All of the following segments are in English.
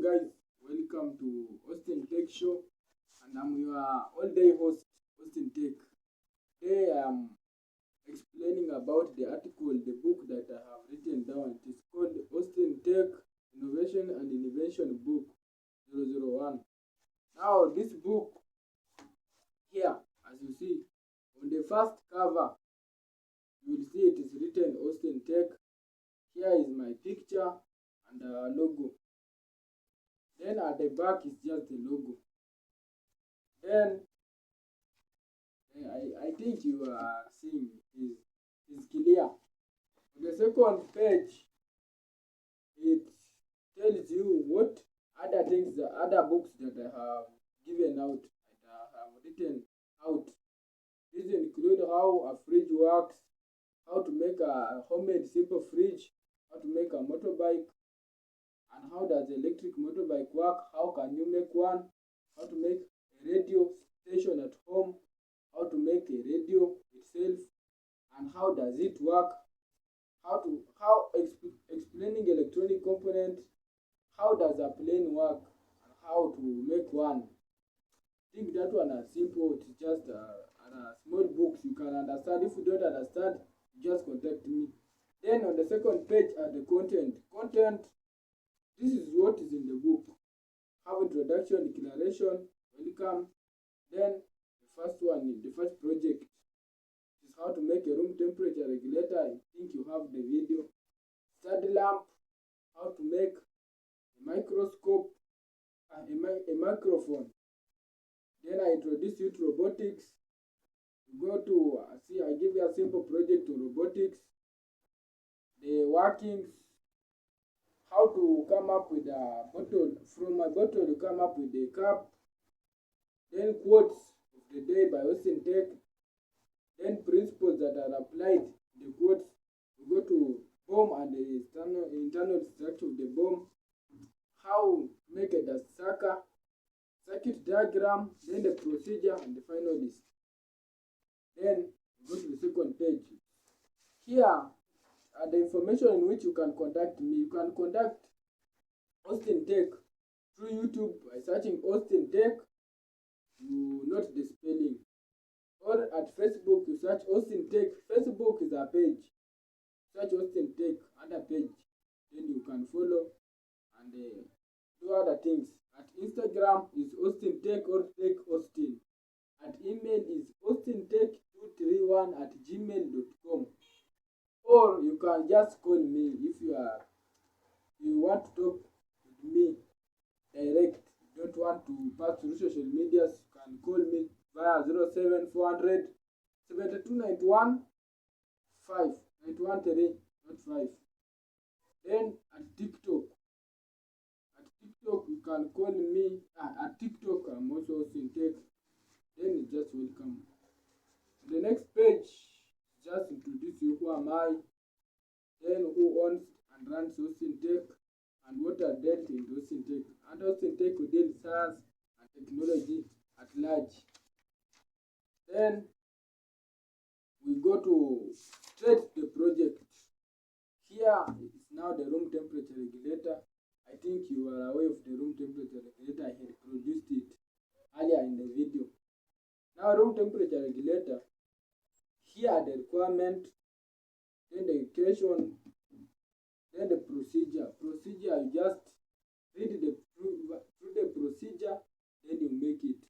guys, welcome to Austine Tech Show, and I'm your all-day host, Austine Tech. Today I'm explaining about the article, the book that I have written down. It is called Austine Tech Innovation and Invention Book 001. Now this book here, as you see, on the first cover, you will see it is written Austine Tech. Here is my picture and a logo. Then at the back is just the logo. Then I think you are seeing is clear. On the second page, it tells you what other things, the other books that I have given out, that I have written out. These include how a fridge works, how to make a homemade simple fridge, how to make a motorbike, and how does the electric motorbike work, how can you make one, how to make a radio station at home, how to make a radio itself, and how does it work, explaining electronic components, how does a plane work, and how to make one. I think that one is simple. It's just a small books you can understand. If you don't understand, just contact me. Then on the second page are the content. This is what is in the book. Have introduction, declaration, welcome. Then the first project is how to make a room temperature regulator. I think you have the video. Study lamp, how to make a microscope, a microphone. Then I introduce you to robotics. You go to I give you a simple project to robotics. The workings, how to come up with a bottle. From a bottle, you come up with a cup. Then quotes of the day by Austine Tech. Then principles that are applied. The quotes. We go to bomb and the internal structure of the bomb. How to make a dust sucker. Circuit diagram. Then the procedure and the final list. Then go to the second page. Here the information in which you can contact me. You can contact Austine Tech through YouTube by searching Austine Tech. You note the spelling. Or at Facebook, you search Austine Tech. Facebook is a page. Search Austine Tech, other page. Then you can follow and do other things. At Instagram is Austine Tech or Tech Austine. At email is austintech231@gmail.com. Or you can just call me if you want to talk with me direct. You don't want to pass through social medias, you can call me via 07400 7291 5 913 not 5. Then at TikTok you can call me at TikTok. I'm also Austine Tech. Then you just welcome. The next page just introduce you. Who am I? Then who owns and runs Austine Tech, and what are dealt in Austine Tech. And Austine Tech will deal science and technology at large. Then we go to straight the project. Here is now the room temperature regulator. I think you are aware of the room temperature regulator. I had produced it earlier in the video. Now room temperature regulator. Here are the requirement, then the equation, then the procedure. You just read through the procedure, then you make it.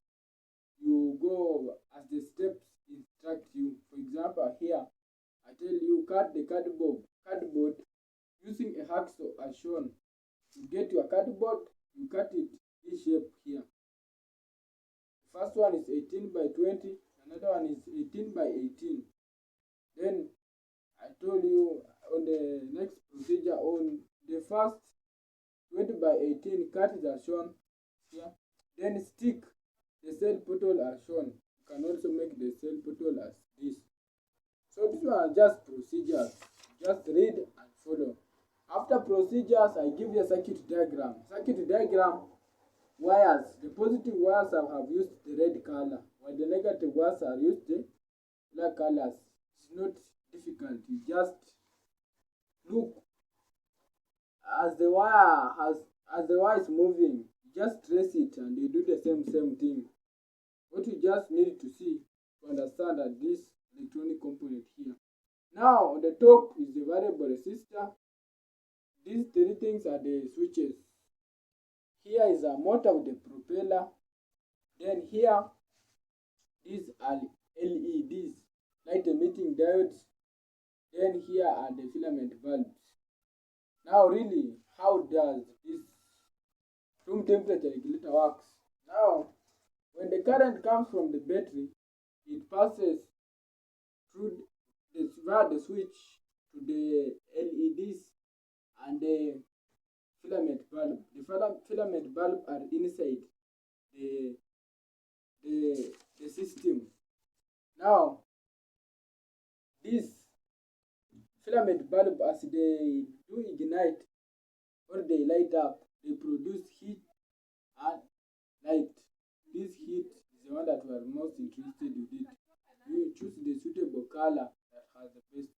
You go as the steps instruct you. For example, here I tell you cut the cardboard using a hacksaw as shown. You get your cardboard, you cut it this shape here. First one is 18 by 20, another one is 18 by 18. Then I told you on the next procedure, on the first 20 by 18, cut is as shown here. Then stick the cell portal as shown. You can also make the cell portal as this. So these are just procedures. Just read and follow. After procedures, I give you a circuit diagram. Circuit diagram, wires. The positive wires I have used the red color, while the negative wires are used the black colors. It's not difficult. You just look as the wire has as the wire is moving, just trace it and you do the same thing. What you just need to see to understand that this electronic component here. Now on the top is the variable resistor. These three things are the switches. Here is a motor with the propeller. Then here, these are LEDs, light emitting diodes. Then here are the filament bulbs. Now really, how does this room temperature regulator works? Now, when the current comes from the battery, it passes through via the switch to the LEDs and the filament bulb. The filament bulb are inside the system. Now, this filament bulb, as they do ignite or they light up, they produce heat and light. This heat is the one that we are most interested in it. You choose the suitable color that has the best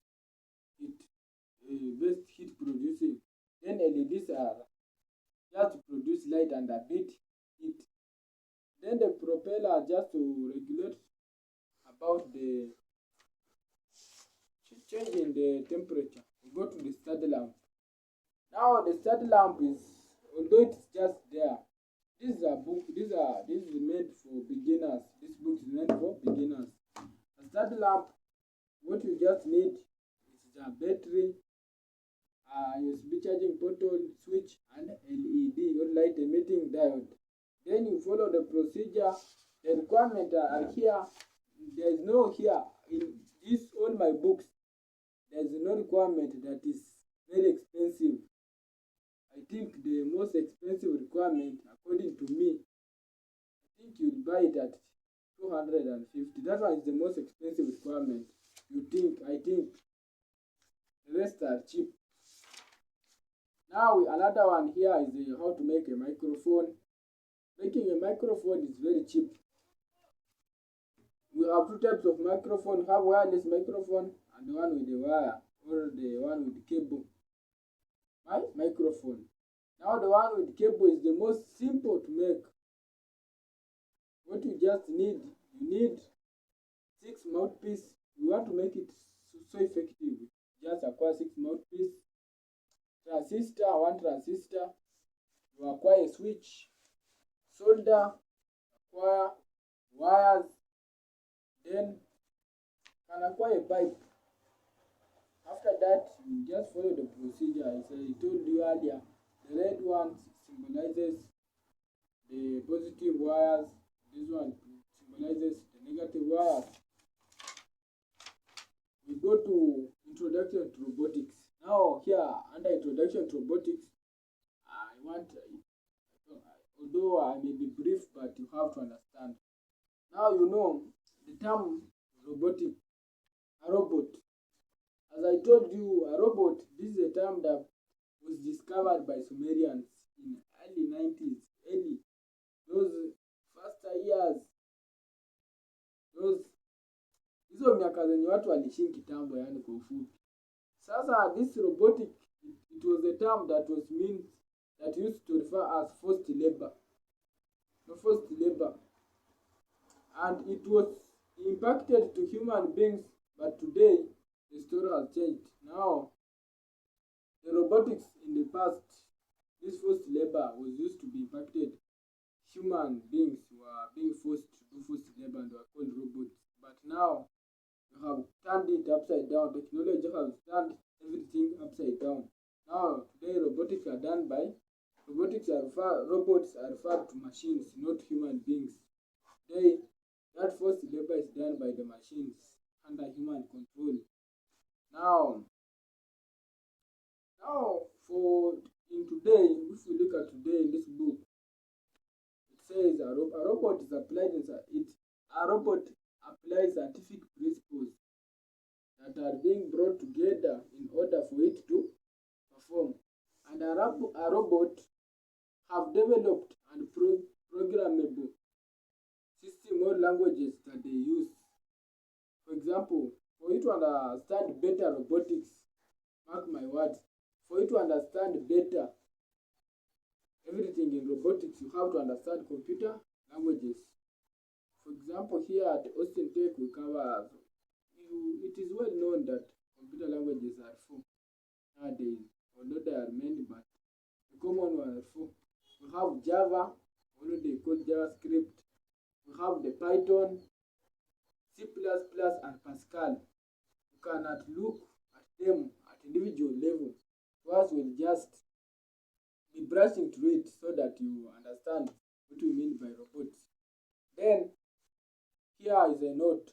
heat producing. Then LEDs are just to produce light and a bit heat. Then the propeller just to regulate about the change in the temperature. We go to the study lamp. Now the study lamp is, although it's just there, this is a book. This is meant for beginners. This book is meant for beginners. A study lamp, what you just need is a battery, a USB charging port, switch, and LED or light emitting diode. Then you follow the procedure. The requirements are here. There is no here in this all my books. There is no requirement that is very expensive. I think the most expensive requirement, according to me, I think you'll buy it at 250. That one is the most expensive requirement. I think the rest are cheap. Now another one here is how to make a microphone. Making a microphone is very cheap. We have two types of microphone. We have wireless microphone and the one with the wire or the one with the cable. Microphone. Now the one with cable is the most simple to make. What you just need, you need 6 mouthpiece. You want to make it so effective, just acquire 6 mouthpiece. Transistor, 1 transistor. You acquire a switch, solder, acquire wires, then can acquire a pipe. After that, you just follow the procedure. As I told you earlier, the red one symbolizes the positive wires. This one symbolizes the negative wires. We go to introduction to robotics. Now here, under introduction to robotics, although I may be brief, but you have to understand. Now you know the term robotic, a robot. As I told you, a robot, this is a term that was discovered by Sumerians in early 90s, those faster years, hizo miaka zenye watu waliishi kitambo, yani kwa ufupi. Sasa this robotic, it was a term that used to refer as forced labor. And it was impacted to human beings, but today the story has changed. Now, the robotics in the past, this forced labor was used to be impacted. Human beings were being forced to do forced labor and they were called robots. But now, we have turned it upside down. Technology has turned everything upside down. Now, today robots are referred to machines, not human beings. Today, that forced labor is done by the machines under human control. Now if you look at today in this book, it says a robot applies scientific principles that are being brought together in order for it to perform. And a robot have developed and programmable system or languages that they use. For example, for you to understand better robotics, mark my words, for you to understand better everything in robotics, you have to understand computer languages. For example, here at Austine Tech, we cover it is well known that computer languages are four nowadays, although there are many, but the common one are four. We have Java, although they call JavaScript. We have the Python, C++, and Pascal. You cannot look at them at individual level. First, we'll just be brushing through it so that you understand what we mean by robots. Then, here is a note.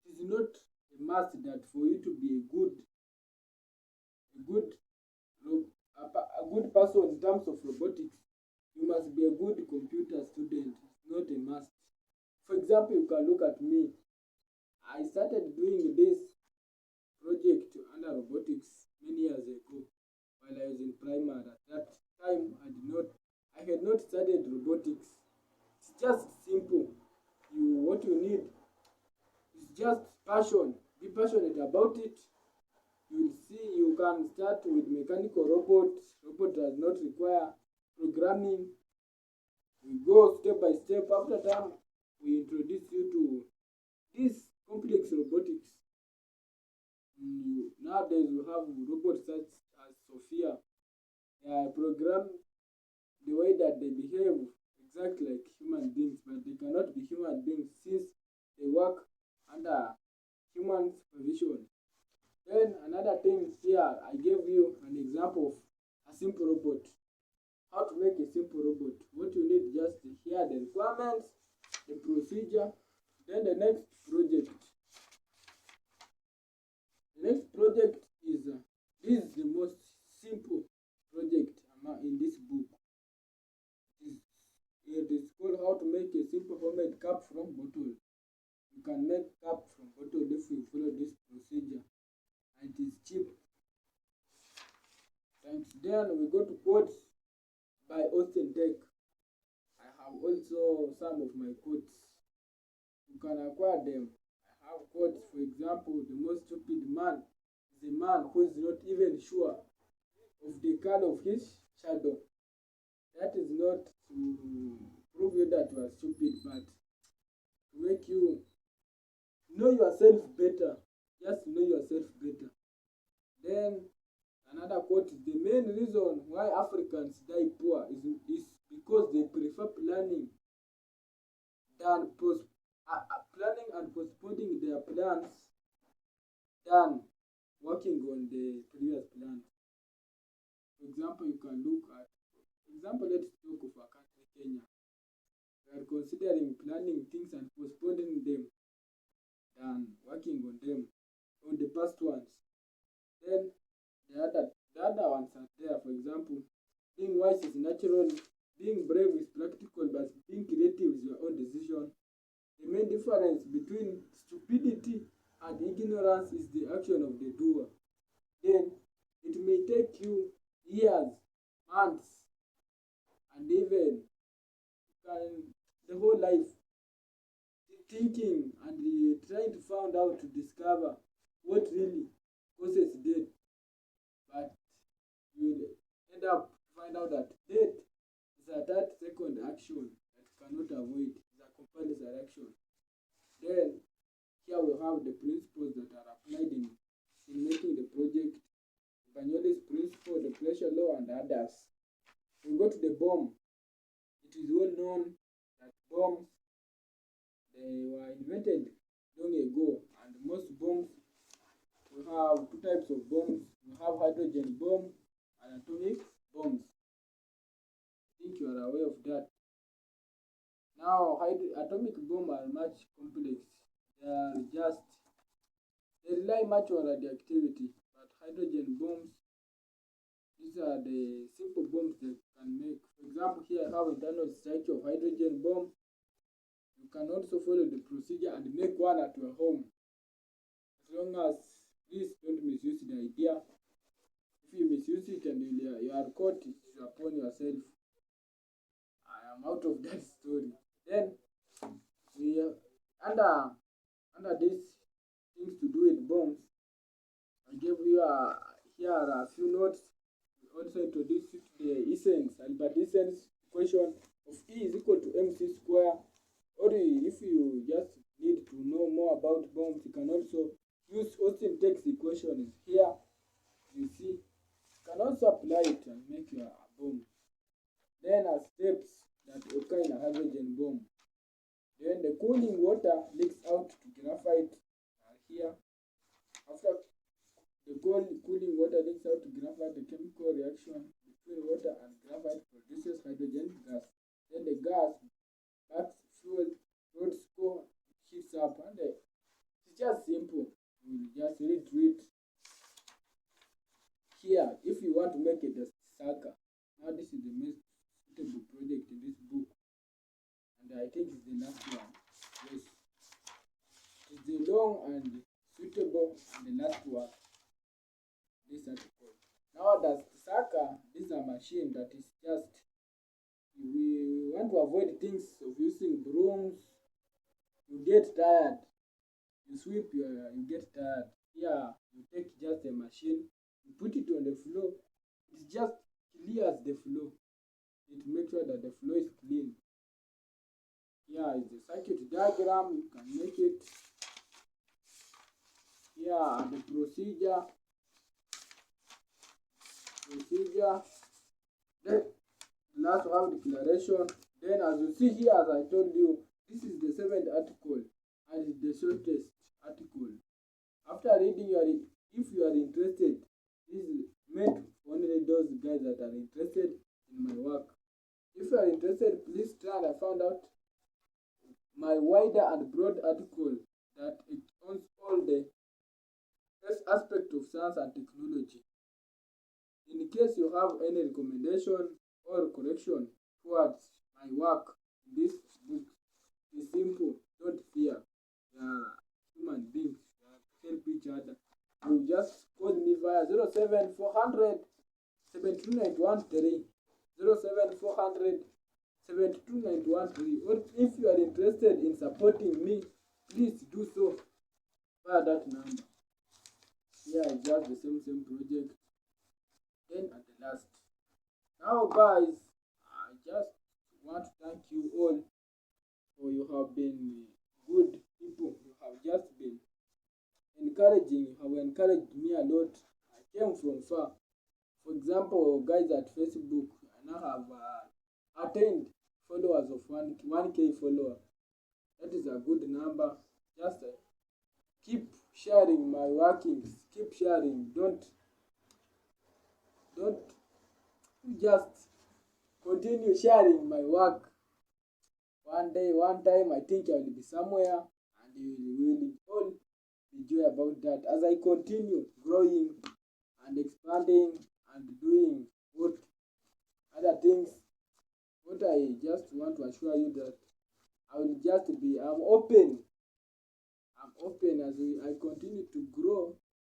It is not a must that for you to be a good person in terms of robotics, you must be a good computer student. It's not a must. For example, you can look at me. I started doing this project under robotics many years ago while I was in primary. At that time, I had not studied robotics. It's just simple. What you need is just passion. Be passionate about it. You will see you can start with mechanical robots. Robot does not require programming. We go step by step. After time, we introduce you to this complex robotics. Nowadays, we have robots such as Sophia. They are programmed the way that they behave exactly like human beings, but they cannot be human beings since they work under human supervision. Then another thing here, I gave you an example of a simple robot. How to make a simple robot. What you need just to hear the requirements, the procedure, then the next project. The next project is this is the most simple project in this book. It is called how to make a simple homemade cup from bottle. You can make cup from bottle if you follow this procedure, and it is cheap. Thanks. Then we go to quotes by Austine Tech. I have also some of my quotes. You can acquire them. I have quotes, for example, the most stupid man is a man who is not even sure of the color of his shadow. That is not to prove you that you are stupid, but to make you know yourself better. Just know yourself better. Then another quote is the main reason why Africans die poor is because they prefer planning and postponing their plans than working on the previous plans. For example, you can look at, let's talk of our country, Kenya. We are considering planning things and postponing them than working on them, on the past ones. Then the other ones are there. For example, being wise is natural, being brave is practical, but being creative is your own decision. The main difference between stupidity and ignorance is the action of the doer. Then it may take you years, months, and even the whole life thinking and trying to find out to discover what really causes death. But you will end up find out that death is a 30-second action that cannot avoid. It's a compulsory action. Then here we have the principles that are applied in making the project. Bernoulli's principle, the pressure law, and others. We go to the bomb. It is well known that bombs they were invented long ago, and most bombs, we have two types of bombs. We have hydrogen bomb and atomic bombs. I think you are aware of that. Now, atomic bombs are much complex. They rely much on radioactivity, but hydrogen bombs, these are the simple bombs that can make. For example, here I have internal structure of hydrogen bomb. You can also follow the procedure and make one at your home. As long as please don't misuse the idea. If you misuse it and you are caught, it is upon yourself. I am out of that story. Then we under these things to do with bombs, I gave you here are a few notes. We also introduce you to the essence, Albert Einstein's equation of E is equal to mc square. Or if you just need to know more about bombs, you can also use Austine Tech's equations here. You see, you can also apply it and make your bomb. Then as steps that occur in a hydrogen bomb. Then the cooling water leaks out to graphite here. After the cooling water leaks out to graphite, the chemical reaction between water and graphite produces hydrogen gas. Then the gas backs fuel, road score, heats up, and it's just simple. You just read it here. If you want to make it a Saka, now this is the most suitable project in this book, and I think it's the last one. Yes, it's the long and suitable and the last one. This article. Now that's Saka. This is a machine that is just, we want to avoid things of using brooms. You get tired. You sweep, you get tired. Here you take just a machine, you put it on the floor. It just clears the floor. It makes sure that the floor is clean. Here is the circuit diagram. You can make it. Here are the procedure. Then last we have declaration. Then as you see here, as I told you, this is the 7th article and it's the shortest article. After reading, if you are interested, this is meant for only those guys that are interested in my work. If you are interested, please try and find out my wider and broad article that it owns all the aspects of science and technology. In case you have any recommendation or correction towards my work in this book, it's simple. Don't fear. We are human beings. We help each other. You just call me via 07400 72913, 07400 72913. Or if you are interested in supporting me, please do so via that number. Yeah, it's just the same project. Then at the last. Now guys, I just want to thank you all for you have been good people. You have just been encouraging. You have encouraged me a lot. I came from far. For example, guys at Facebook, I now have attained followers of 1K follower. That is a good number. Just keep sharing my workings. Keep sharing. Don't just continue sharing my work. One day, one time, I think I will be somewhere and you will all enjoy about that as I continue growing and expanding and doing what other things. What I just want to assure you that I will just be, I'm open as I continue to grow.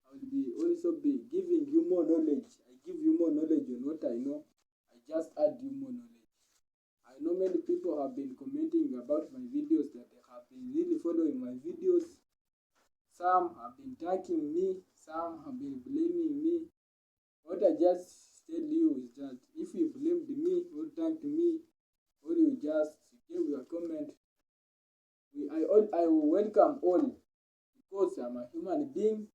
I will be also be giving you more knowledge. I give you more knowledge on what I know. I just add you more knowledge. I know many people have been commenting about my videos, that they have been really following my videos. Some have been thanking me, some have been blaming me. What I just tell you is that if you blamed me or thanked me, or you just gave your comment, I will welcome all, because I'm a human being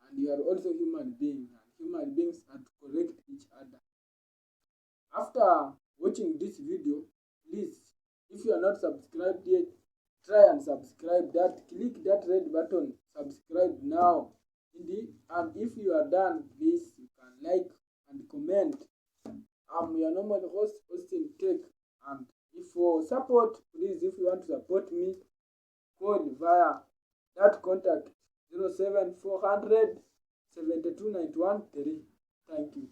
and you are also human being, and human beings are to correct each other. After watching this video, please, if you are not subscribed yet, try and subscribe. Click that red button, subscribe now. And if you are done, please, you can like and comment. I'm your normal host, Austine Tech, and if for support, please, if you want to support me, call via that contact 07400 72913. Thank you.